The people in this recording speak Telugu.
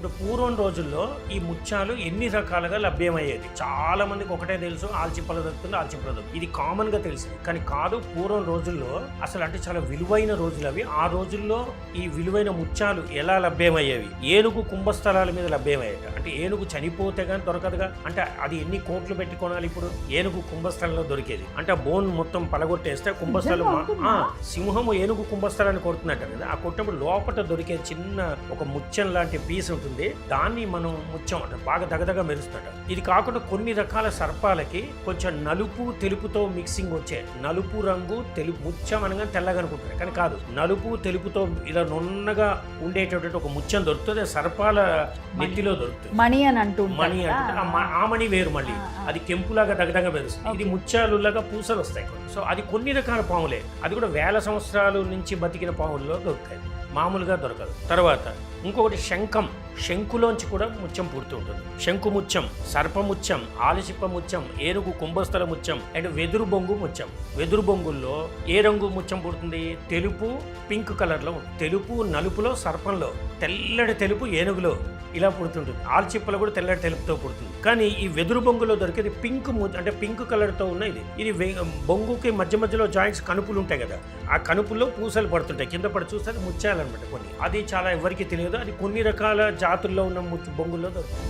ఇప్పుడు పూర్వం రోజుల్లో ఈ ముత్యాలు ఎన్ని రకాలుగా లభ్యమయ్యేది. చాలా మందికి ఒకటే తెలుసు, ఆల్చిప్పల దొరుకుతుంది, ఆల్చిప్పల దొరుకుతుంది. ఇది కామన్ గా తెలిసింది. కానీ కాదు, పూర్వం రోజుల్లో అసలు అంటే చాలా విలువైన రోజులు అవి. ఆ రోజుల్లో ఈ విలువైన ముత్యాలు ఎలా లభ్యమయ్యేవి? ఏనుగు కుంభస్థలాల మీద లభ్యమయ్యేట. అంటే ఏనుగు చనిపోతే గానీ దొరకదుగా. అంటే అది ఎన్ని కోట్లు పెట్టి కొనాలి ఇప్పుడు? ఏనుగు కుంభస్థలంలో దొరికేది. అంటే బోన్ మొత్తం పలగొట్టేస్తే కుంభస్థలం సింహము ఏనుగు కుంభస్థలాన్ని కొడుతున్నట్టు కదా. ఆ కొట్టినప్పుడు లోపల దొరికే చిన్న ఒక ముత్యం లాంటి పీస్ ఉంటుంది. దాన్ని మనం ముత్యం అంటే బాగా దగదగా మెరుస్తాడు. ఇది కాకుండా కొన్ని రకాల సర్పాలకి కొంచెం నలుపు తెలుపుతో మిక్సింగ్ వచ్చే నలుపు రంగు తెలుపు ముత్యం అనగా తెల్లగా అనుకుంటారు, కానీ కాదు. నలుపు తెలుపుతో ఇలా నున్నగా ఉండేటటువంటి ఒక ముత్యం దొరుకుతుంది. సర్పాల నెత్తిలో దొరుకుతుంది. మణి అని అంటూ మణి అంటే ఆ మణి వేరు, మళ్ళీ అది కెంపులాగా దగదగా మెరుస్తుంది. ఇది ముత్యాలులాగా పూసలు వస్తాయి. సో అది కొన్ని రకాల పాములే. అది కూడా వేల సంవత్సరాల నుంచి బతికిన పాముల్లో దొరుకుతాయి, మామూలుగా దొరకదు. తర్వాత ఇంకొకటి శంఖం. శంకులోంచి కూడా ముత్యం పుడుతూ ఉంటుంది. శంకు ముత్యం, సర్పముత్యం, ఆలసిప్ప ముత్యం, ఏనుగు కుంభస్థల ముత్యం అండ్ వెదురు బొంగు ముత్యం. వెదురు బొంగుల్లో ఏ రంగు ముత్యం పుడుతుంది? తెలుపు, పింక్ కలర్లో. తెలుపు నలుపులో సర్పంలో, తెల్లటి తెలుపు ఏనుగులో ఇలా పుడుతుంటుంది. ఆల్చిప్పలో కూడా తెల్లటి తెలుపుతో పుడుతుంది. కానీ ఈ వెదురు బొంగులో దొరికేది పింక్ అంటే పింక్ కలర్తో ఉన్న ఇది బొంగుకి మధ్య మధ్యలో జాయింట్స్ కనుపులు ఉంటాయి కదా, ఆ కనుపుల్లో పూసలు పడుతుంటాయి. కింద పడి చూస్తే అది ముత్యాలన్నమాట కొన్ని. అది చాలా ఎవరికి తెలియదు. అది కొన్ని రకాల జాతుల్లో ఉన్న బొంగుల్లో దొరుకుతుంది.